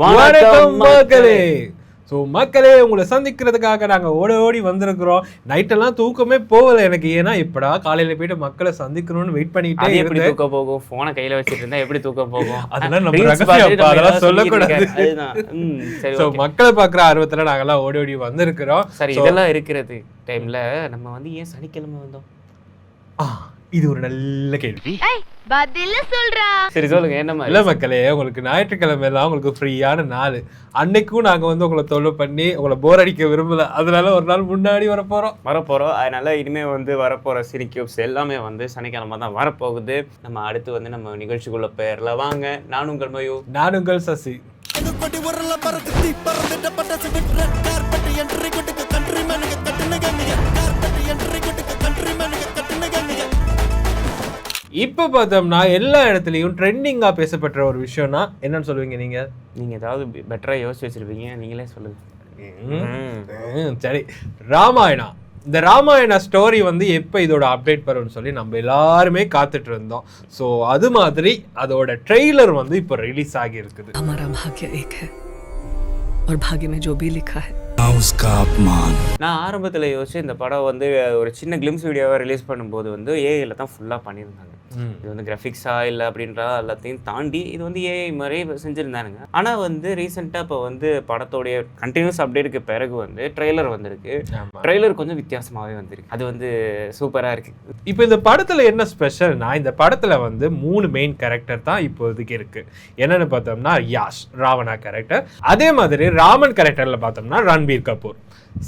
வணக்கம் மக்களே. ஸோ மக்களே, உங்களை சந்திக்கிறதுக்காக நாங்கள் ஓடி வந்திருக்கிறோம். நைட்டெல்லாம் தூக்கமே போகலை எனக்கு. ஏன்னா இப்படா காலையில் போயிட்டு மக்களை சந்திக்கணும்னு வெயிட் பண்ணிட்டே எப்படி தூக்கம் போகும்? போனை கையில வச்சுட்டு இருந்தா எப்படி தூக்கம் போகும்? அதெல்லாம் நம்ம ரகசியம், அதெல்லாம் சொல்லக்கூடாது. ஸோ மக்களை பார்க்குற ஆர்வத்தில் நாங்கெல்லாம் ஓடி வந்திருக்கிறோம். சரி, இதெல்லாம் இருக்கிறது டைம்ல நம்ம வந்து ஏன் சனிக்கிழமை வந்தோம்? இது ஒரு நல்ல கேள்வி. சரி சொல்லுங்க, என்ன மாதிரி? இல்ல மக்களே, உங்களுக்கு ஞாயிற்றுக்கிழமை எல்லாம் உங்களுக்கு ஃப்ரீயான நாள். அன்னைக்கும் நாங்க வந்து உங்களை தொல்லை பண்ணி உங்களை போர் அடிக்க விரும்பல. அதனால ஒரு நாள் முன்னாடி வரப்போறோம். அதனால இனிமே வந்து வரப்போற சினி கியூப்ஸ் எல்லாமே வந்து சனிக்கிழமை தான் வரப்போகுது. நம்ம அடுத்து வந்து நம்ம நிகழ்ச்சிக்குள்ள பேர்ல வாங்க. நான் உங்கள் மயூ. நான் உங்கள் சசி. இப்ப பார்த்தோம்னா எல்லா இடத்துலயும் ட்ரெண்டிங்கா பேசப்பட்ட ஒரு விஷயம்னா என்னன்னு சொல்லுவீங்க நீங்க? ஏதாவது பெட்டரா யோசிச்சு வச்சிருப்பீங்க, நீங்களே சொல்லுங்க. சரி, ராமாயணா. இந்த ராமாயணா ஸ்டோரி வந்து எப்போ இதோட அப்டேட் வரும்னு சொல்லி நம்ம எல்லாருமே காத்துட்டு இருந்தோம். ஸோ அது மாதிரி அதோட ட்ரெய்லர் வந்து இப்போ ரிலீஸ் ஆகி இருக்குது. நான் ஆரம்பத்தில் யோசிச்சு இந்த படம் வந்து ஒரு சின்ன கிளிம்ஸ் வீடியோவை ரிலீஸ் பண்ணும்போது வந்து ஏஐல தான் ஃபுல்லாக பண்ணியிருந்தாங்க. இது வந்து கிராஃபிக்ஸா இல்லை அப்படின்ற எல்லாத்தையும் தாண்டி இது வந்து ஏஐ மாதிரி செஞ்சுருந்தானுங்க. ஆனால் வந்து ரீசெண்டாக இப்போ வந்து படத்தோடைய கண்டினியூஸ் அப்டேட்டுக்கு பிறகு வந்து ட்ரெய்லர் வந்திருக்கு. ட்ரெய்லர் கொஞ்சம் வித்தியாசமாகவே வந்திருக்கு. அது வந்து சூப்பராக இருக்கு. இப்போ இந்த படத்தில் என்ன ஸ்பெஷல்னா, இந்த படத்தில் வந்து 3 மெயின் கேரக்டர் தான் இப்போதைக்கு இருக்கு. என்னன்னு பார்த்தோம்னா யாஷ், ராவணா கேரக்டர். அதே மாதிரி ராமன் கேரக்டர்ல பார்த்தோம்னா ரன்பீர் கபூர்.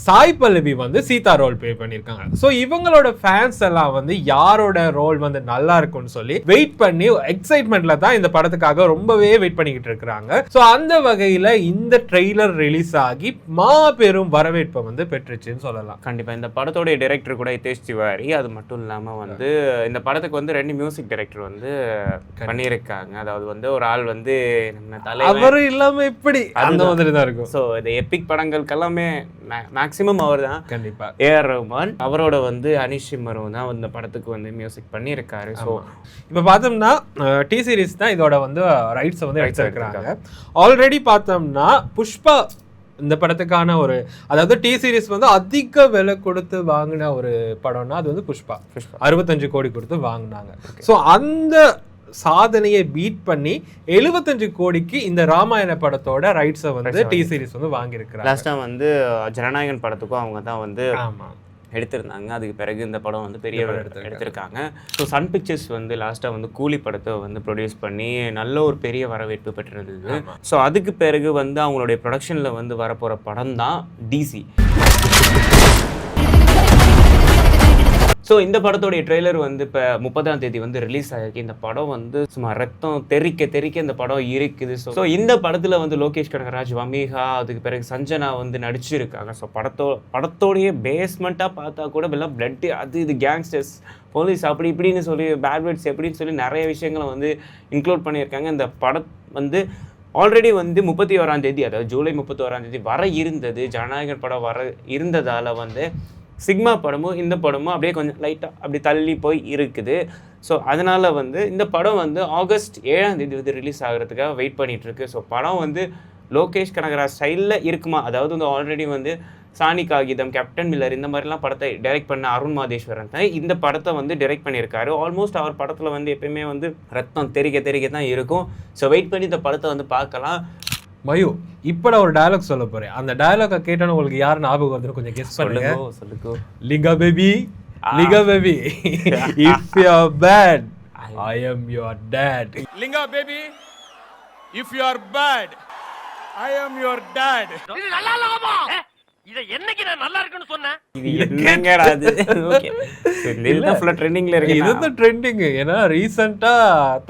சாய் பல்லவி வந்து சீதா ரோல் ப்ளே பண்ணியிருக்காங்க. ஸோ இவங்களோட ஃபேன்ஸ் எல்லாம் வந்து யாரோட ரோல் வந்து நல்லா இருக்கும்னு சொல்லி வெயிட் பண்ணி எக்ஸைட்மெண்ட்ல தான் இந்த படத்துக்காக ரொம்பவே வெயிட் பண்ணிக்கிட்டு இருக்கிறாங்க. ஸோ அந்த வகையில் இந்த ட்ரெய்லர் ரிலீஸ் ஆகி மாபெரும் வரவேற்பை வந்து பெற்றுச்சுன்னு சொல்லலாம். கண்டிப்பா இந்த படத்தோடைய டைரக்டர் கூட ஹிதேஷ் திவாரி. அது மட்டும் இல்லாமல் வந்து இந்த படத்துக்கு வந்து 2 மியூசிக் டைரக்டர் வந்து பண்ணியிருக்காங்க. அதாவது வந்து ஒரு ஆள் வந்து நம்ம தலைவர் இல்லாம எப்படி அந்த மாதிரி தான் இருக்கும். ஸோ இந்த எபிக் படங்களுக்கு எல்லாமே மேக்ஸிமம் அவர் தான். கண்டிப்பா ஏஆர் ரஹ்மான் அவரோட வந்து அனிஷ் மரும் தான் இந்த படத்துக்கு வந்து மியூசிக் பண்ணியிருக்காரு. ஸோ இப்போ பார்த்தோம்னா டி சீரிஸ் தான் இதோட வந்து ரைட்ஸை வந்து எடுத்துருக்காங்க. ஆல்ரெடி பார்த்தோம்னா புஷ்பா இந்த படத்துக்கான ஒரு, அதாவது டி சீரிஸ் வந்து அதிக விலை கொடுத்து வாங்கின ஒரு படம்னா அது வந்து புஷ்பா 65 கோடி கொடுத்து வாங்கினாங்க. ஸோ அந்த சாதனையை பீட் பண்ணி 75 கோடிக்கு இந்த ராமாயண படத்தோட ரைட்ஸை வந்து டி சீரிஸ் வந்து வாங்கியிருக்கிறாங்க. லாஸ்டா வந்து ஜனநாயகன் படத்துக்கும் அவங்க தான் வந்து எடுத்திருந்தாங்க. அதுக்கு பிறகு இந்த படம் வந்து பெரிய எடுத்திருக்காங்க. ஸோ சன் பிக்சர்ஸ் வந்து லாஸ்ட்டாக வந்து கூலி படத்தை வந்து ப்ரொடியூஸ் பண்ணி நல்ல ஒரு பெரிய வரவேற்பு பெற்றிருந்தது. ஸோ அதுக்கு பிறகு வந்து அவங்களுடைய ப்ரொடக்ஷனில் வந்து வரப்போகிற படம் தான் டிசி. ஸோ இந்த படத்தோடைய ட்ரெய்லர் வந்து இப்போ 30ஆம் தேதி வந்து ரிலீஸ் ஆகிருக்கு. இந்த படம் வந்து சும்மா ரத்தம் தெறிக்க இந்த படம் இருக்குது. ஸோ இந்த படத்தில் வந்து லோகேஷ் கனகராஜ், வமீகா, அதுக்கு பிறகு சஞ்சனா வந்து நடிச்சிருக்காங்க. ஸோ படத்தோடைய பேஸ்மெண்ட்டாக பார்த்தா கூட எல்லாம் பிளட்டு, அது இது கேங்ஸ்டர்ஸ், போலீஸ் அப்படி இப்படின்னு சொல்லி பேட் வேர்ட்ஸ் எப்படின்னு சொல்லி நிறைய விஷயங்களை வந்து இன்க்ளூட் பண்ணியிருக்காங்க. இந்த படம் வந்து ஆல்ரெடி வந்து 31ஆம் தேதி, அதாவது ஜூலை 31ஆம் தேதி வர இருந்தது. ஜனநாயகன் படம் வர இருந்ததால் வந்து சிக்மா படமும் இந்த படமும் அப்படியே கொஞ்சம் லைட்டாக அப்படி தள்ளி போய் இருக்குது. ஸோ அதனால் வந்து இந்த படம் வந்து ஆகஸ்ட் 7ஆம் தேதி வந்து ரிலீஸ் ஆகிறதுக்காக வெயிட் பண்ணிகிட்ருக்கு. ஸோ படம் வந்து லோகேஷ் கனகராஜ் ஸ்டைலில் இருக்குமா, அதாவது வந்து ஆல்ரெடி வந்து சாணி காகிதம், கேப்டன் மில்லர் இந்த மாதிரிலாம் படத்தை டைரக்ட் பண்ண அருண் மாதேஸ்வரன் தான் இந்த படத்தை வந்து டைரக்ட் பண்ணியிருக்காரு. ஆல்மோஸ்ட் அவர் படத்தில் வந்து எப்பயுமே வந்து ரத்தம் தெறிக்க தான் இருக்கும். ஸோ வெயிட் பண்ணி இந்த படத்தை வந்து பார்க்கலாம். மயூ, இப்போ நான் ஒரு டயலாக் சொல்ல போறேன். அந்த டயலாக கேட்டாலும் உங்களுக்கு யார் ஞாபகம் வருதுன்னு கொஞ்சம் கெஸ் பண்ணுங்க. சொல்லுங்க. Linga baby, if you are bad, I am your dad. Linga baby, if you are bad, I am your dad. இது நல்லா இல்லமா? இத என்னைக்கு நான் நல்லா இருக்குன்னு சொன்னேன்? இது என்னங்கடா இது? ஓகே, இதுதான் ஃபுல்லா ட்ரெண்டிங்ல இருக்கு. இதுதான் ட்ரெண்டிங். ஏன்னா ரீசெண்டா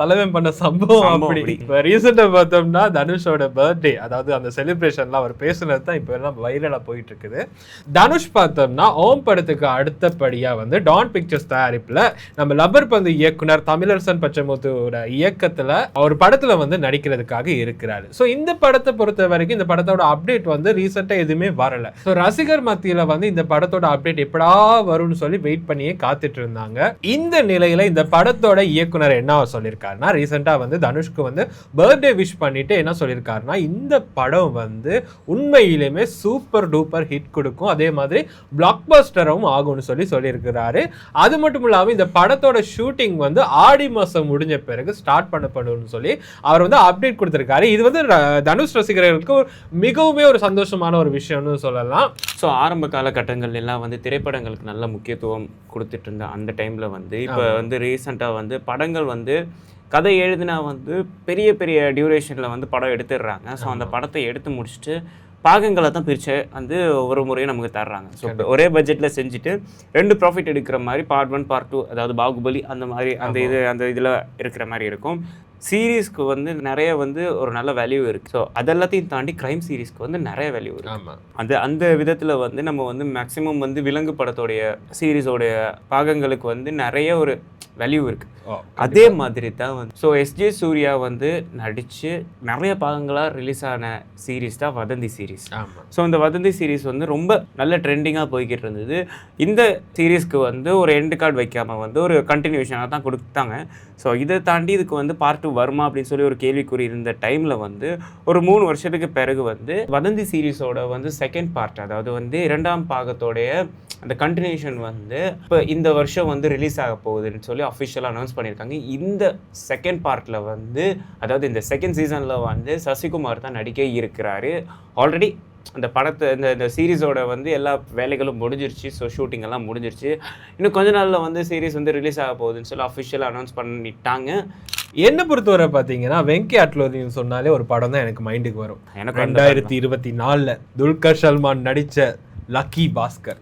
தலைவன் பண்ண சம்பவம் அப்படி. இப்போ ரீசெண்டா பார்த்தோம்னா தனுஷோட பர்த்டே, அதாவது அந்த செலிப்ரேஷன்லாம் அவர் பேசுனது தான் இப்போ எல்லாம் வைரலா போயிட்டு இருக்குது. தனுஷ் பார்த்தோம்னா ஓம் படத்துக்கு அடுத்தபடியா வந்து டான் பிக்சர்ஸ் தயாரிப்புல நம்ம லப்பர் பந்து இயக்குனர் தமிழரசன் பச்சைமுத்துவோட இயக்கத்துல ஒரு படத்துல வந்து நடிக்கிறதுக்காக இருக்கிறாரு. ஸோ இந்த படத்தை பொறுத்த வரைக்கும் இந்த படத்தோட அப்டேட் வந்து ரீசெண்டா எதுவுமே வரல. ஸோ ரசிகர் மத்தியில வந்து இந்த படத்தோட அப்டேட் எப்படா வரும்னு சொல்லி வெயிட் பண்ணியே காத்துட்டு இருந்தாங்க. இந்த நிலையில இந்த படத்தோட இயக்குனர் என்ன சொல்லியிருக்காருன்னா, ரீசெண்டா வந்து தனுஷ்க்கு வந்து பர்த்டே விஷ் பண்ணிட்டு என்ன சொல்லியிருக்காருன்னா, இந்த படம் வந்து உண்மையிலுமே சூப்பர் டூப்பர் ஹிட் கொடுக்கும், அதே மாதிரி பிளாக் பஸ்டரும் ஆகும்னு சொல்லியிருக்கிறாரு. அது மட்டும் இல்லாமல் இந்த படத்தோட ஷூட்டிங் வந்து ஆடி மாசம் முடிஞ்ச பிறகு ஸ்டார்ட் பண்ணப்படும்னு சொல்லி அவர் வந்து அப்டேட் கொடுத்திருக்காரு. இது வந்து தனுஷ் ரசிகர்களுக்கு மிகவுமே ஒரு சந்தோஷமான ஒரு விஷயம்னு சொல்லலாம். ஸோ ஆரம்ப காலகட்டங்கள் எல்லாம் வந்து திரைப்படங்களுக்கு நல்ல முக்கியத்துவம் கொடுத்துட்டு இருந்த அந்த டைம்ல வந்து இப்போ வந்து ரீசெண்டாக வந்து படங்கள் வந்து கதை எழுதினா வந்து பெரிய பெரிய டியூரேஷனில் வந்து படம் எடுத்துடுறாங்க. ஸோ அந்த படத்தை எடுத்து முடிச்சுட்டு பாகங்களை தான் பிரித்து வந்து ஒரு முறையும் நமக்கு தர்றாங்க. ஸோ ஒரே பட்ஜெட்டில் செஞ்சுட்டு 2 ப்ராஃபிட் எடுக்கிற மாதிரி பார்ட் 1 பார்ட் 2, அதாவது பாகுபலி அந்த மாதிரி அந்த இதில் இருக்கிற மாதிரி இருக்கும். சீரீஸ்க்கு வந்து நிறைய வந்து ஒரு நல்ல வேல்யூ இருக்குது. ஸோ அதெல்லாத்தையும் தாண்டி க்ரைம் சீரீஸ்க்கு வந்து நிறைய வேல்யூ இருக்குது. அந்த விதத்தில் வந்து நம்ம வந்து மேக்ஸிமம் வந்து விலங்கு படத்தோடைய சீரீஸோடைய பாகங்களுக்கு வந்து நிறைய ஒரு வேல்யூ இருக்குது. அதே மாதிரி தான் வந்து ஸோ எஸ்ஜே சூர்யா வந்து நடித்து நிறைய பாகங்களாக ரிலீஸ் ஆன சீரீஸ் தான் வதந்தி சீரீஸ். ஸோ இந்த வதந்தி சீரீஸ் வந்து ரொம்ப நல்ல ட்ரெண்டிங்காக போய்கிட்டு இருந்தது. இந்த சீரீஸ்க்கு வந்து ஒரு எண்டு கார்டு வைக்காமல் வந்து ஒரு கண்டினியூஷனாக தான் கொடுத்தாங்க. ஸோ இதை தாண்டி இதுக்கு வந்து பார்ட் 2 வருமா அப்படின்னு சொல்லி ஒரு கேள்விக்குறி இருந்த டைமில் வந்து ஒரு 3 வருஷத்துக்கு பிறகு வந்து வதந்தி சீரீஸோட வந்து செகண்ட் பார்ட், அதாவது வந்து 2ஆம் பாகத்தோடைய அந்த கண்டினியூஷன் வந்து இப்போ இந்த வருஷம் வந்து ரிலீஸ் ஆக போகுதுன்னு சொல்லி அஃபிஷியலாக அனௌன்ஸ் பண்ணியிருக்காங்க. இந்த செகண்ட் பார்ட்டில் வந்து, அதாவது இந்த செகண்ட் சீசனில் வந்து சசிகுமார் தான் நடிக்க இருக்கிறாரு. ஆல்ரெடி அந்த படத்தை இந்த சீரீஸோட வந்து எல்லா வேலைகளும் முடிஞ்சிருச்சு. ஸோ ஷூட்டிங் எல்லாம் முடிஞ்சிருச்சு. இன்னும் கொஞ்ச நாளில் வந்து சீரீஸ் வந்து ரிலீஸ் ஆக போகுதுன்னு சொல்லி அஃபிஷியலாக அனௌன்ஸ் பண்ணிட்டாங்க. என்ன பொறுத்தவரை பார்த்தீங்கன்னா வெங்கி அட்லோரின்னு சொன்னாலே ஒரு படம் தான் எனக்கு மைண்டுக்கு வரும். எனக்கு 2024 துல்கர் சல்மான் நடித்த லக்கி பாஸ்கர்.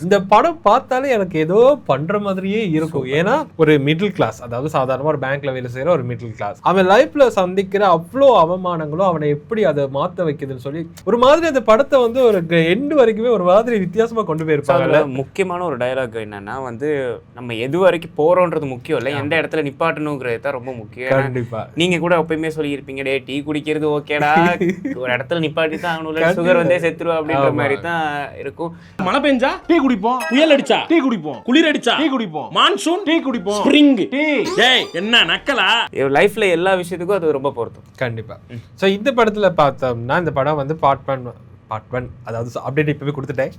இந்த படம் பார்த்தாலே எனக்கு ஏதோ பண்ற மாதிரியே இருக்கும். ஏன்னா ஒரு மிடில் கிளாஸ், அதாவது சாதாரணமா ஒரு பேங்க்ல வேலை செய்யற ஒரு மிடில் கிளாஸ், அவன் லைஃப்ல சந்திக்கிற அவ்வளோ அவமானங்களும் அவனை எப்படி அதை மாத்த வைக்குதுன்னு சொல்லி ஒரு மாதிரி அந்த படத்தை வந்து ஒரு எண்டு வரைக்குமே ஒரு மாதிரி வித்தியாசமா கொண்டு போயிருப்பாங்க. முக்கியமான ஒரு டயலாக் என்னன்னா வந்து நம்ம எது வரைக்கும் போறோன்றது முக்கியம் இல்லை, எந்த இடத்துல நிப்பாட்டணுங்கிறது தான் ரொம்ப முக்கியம். கண்டிப்பா நீங்க கூட எப்பயுமே சொல்லியிருப்பீங்க, டே டீ குடிக்கிறது ஓகேடா, ஒரு இடத்துல நிப்பாட்டி தான் ஆகணும்ல, சுகர் வந்தே செத்துருவா அப்படின்ற மாதிரி தான் இருக்கும். மழை பெஞ்சா டீ குடிப்போம், புயல் அடிச்சா டீ குடிப்போம், குளிர் அடிச்சா டீ குடிப்போம், மான்சூன் டீ குடிப்போம், ஸ்ப்ரிங் டீ. டேய் என்ன நக்கலா? லைஃப்ல எல்லா விஷயத்துக்கும் அது ரொம்ப பொருத்தம். கண்டிப்பா. சோ இந்த படத்துல பார்த்தோம்னா இந்த படம் வந்து பார்ட் 1, அதாவது அப்டேட் இப்பவே கொடுத்துட்டேன்.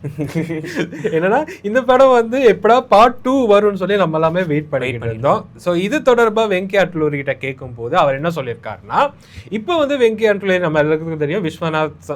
என்னன்னா இந்த படம் வந்து எப்படா பார்ட் 2 வரும்னு சொல்லி நம்ம எல்லாமே வெயிட் பண்ணிட்டு இருந்தோம். ஸோ இது தொடர்பா வெங்கி அட்லூரி கிட்ட கேட்கும் போது அவர் என்ன சொல்லியிருக்காருன்னா, இப்போ வந்து வெங்கி அட்லூரி நம்ம எல்லாருக்கும் தெரியும் விஸ்வநாத்.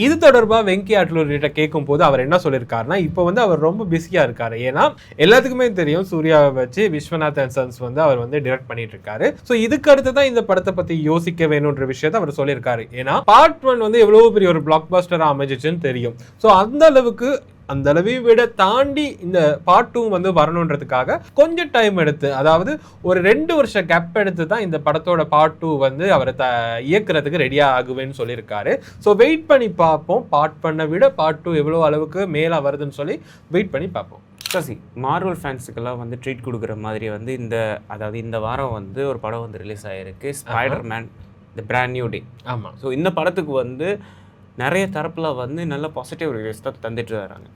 இது தொடர்பா வெங்கி அட்லூரி கிட்ட கேட்கும் போது அவர் என்ன சொல்லியிருக்காருன்னா, இப்போ வந்து அவர் ரொம்ப பிஸியா இருக்காரு. ஏன்னா எல்லாத்துக்குமே தெரியும் சூர்யாவை வச்சு விஸ்வநாத் அண்ட் சன்ஸ் வந்து அவர் வந்து டைரக்ட் பண்ணிட்டு இருக்காரு. ஸோ இதுக்கு அடுத்து தான் இந்த படத்தை பத்தி யோசிக்க வேணும்ன்ற விஷயத்தை அவர் சொல்லியிருக்காரு. ஏன்னா பார்ட் 1 வந்து எவ்வளவு பெரிய ஒரு பிளாக் பஸ்டர் அமைஞ்சிச்சுன்னு தெரியும். ஸோ அந்த அளவையும் விட தாண்டி இந்த பார்ட் 2 வந்து வரணுன்றதுக்காக கொஞ்சம் டைம் எடுத்து, அதாவது ஒரு 2 வருஷம் கேப் எடுத்து தான் இந்த படத்தோட பார்ட் 2 வந்து அவர் இயக்குறதுக்கு ரெடியா ஆகுவேன்னு சொல்லியிருக்காரு. ஸோ வெயிட் பண்ணி பார்ப்போம். பார்ட் 1 விட பார்ட் 2 எவ்வளோ அளவுக்கு மேலே வருதுன்னு சொல்லி வெயிட் பண்ணி பார்ப்போம். சசி, மார்வல் ஃபேன்ஸுக்கெல்லாம் வந்து ட்ரீட் கொடுக்குற மாதிரி வந்து இந்த வாரம் வந்து ஒரு படம் வந்து ரிலீஸ் ஆகிருக்கு, ஸ்பைடர்மேன் தி பிராண்ட் நியூ டே. ஆமாம். ஸோ இந்த படத்துக்கு வந்து நிறைய தரப்பில் வந்து நல்ல பாசிட்டிவ் ரிவ்யூஸ் தான் தந்துட்டு வராங்க.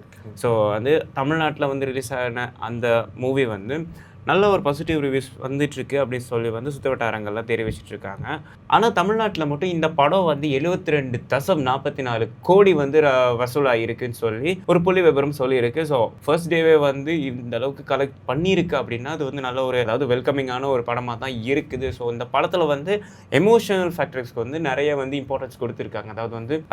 ஸோ வந்து தமிழ்நாட்டில் வந்து ரிலீஸ் ஆன அந்த மூவி வந்து நல்ல ஒரு பாசிட்டிவ் ரிவ்யூஸ் வந்துட்டுருக்கு அப்படின்னு சொல்லி வந்து சுற்று வட்டாரங்கள்லாம் தெரிவிச்சிட்டு இருக்காங்க. ஆனால் தமிழ்நாட்டில் மட்டும் இந்த படம் வந்து 72.44 கோடி வந்து வசூலாக இருக்குன்னு சொல்லி ஒரு புள்ளி விவரம் சொல்லியிருக்கு. ஸோ ஃபர்ஸ்ட் டேவே வந்து இந்த அளவுக்கு கலெக்ட் பண்ணியிருக்கு அப்படின்னா அது வந்து நல்ல ஒரு, அதாவது வெல்கமிங்கான ஒரு படமாக தான் இருக்குது. ஸோ இந்த படத்தில் வந்து எமோஷனல் ஃபேக்டர்ஸ்க்கு வந்து நிறைய வந்து இம்பார்ட்டன்ஸ் கொடுத்துருக்காங்க.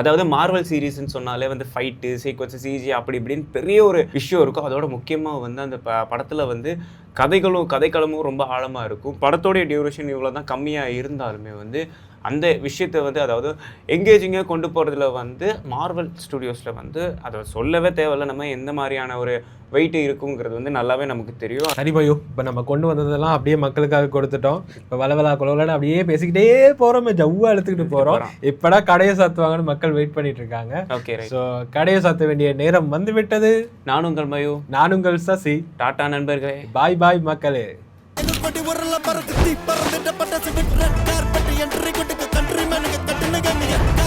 அதாவது மார்வல் சீரீஸ்ன்னு சொன்னாலே வந்து ஃபைட்டு சீக்வன்ஸ் சிஜி அப்படி இப்படின்னு பெரிய ஒரு விஷயம் இருக்கும். அதோட முக்கியமாக வந்து அந்த படத்தில் வந்து கதைக்களமும் ரொம்ப ஆழமாக இருக்கும். படத்தோடைய டியூரேஷன் இவ்வளோ தான் கம்மியாக இருந்தாலுமே வந்து அந்த விஷயத்தை வந்து, அதாவது எங்கேஜிங்காக கொண்டு போகிறதுல வந்து மார்வல் ஸ்டுடியோஸில் வந்து அதை சொல்லவே தேவையில்லை. நம்ம எந்த மாதிரியான ஒரு வெயிட் இருக்குங்கிறது வந்து நல்லாவே நமக்கு தெரியும். சரிபாயோ, இப்போ நம்ம கொண்டு வந்ததெல்லாம் அப்படியே மக்களுக்காக கொடுத்துட்டோம். இப்போ வளவலா குலவலான்னு அப்படியே பேசிக்கிட்டே போகிறோம், ஜவ்வாக எடுத்துக்கிட்டு போகிறோம். இப்போடா கடையை சாத்துவாங்கன்னு மக்கள் வெயிட் பண்ணிட்டு இருக்காங்க. ஓகே, ஸோ கடையை சாத்த வேண்டிய நேரம் வந்து விட்டது. நான் உங்கள் மயோ, நான் உங்கள் சசி. டாடா நண்பர்களே, பாய் பாய் மக்களே. பறந்துட்ட பட்ட சிவிட் ரெட் கார்பெட் என்ட்ரி கொடுக்க கண்ட்ரி மேனுக்கு கட்டுனங்க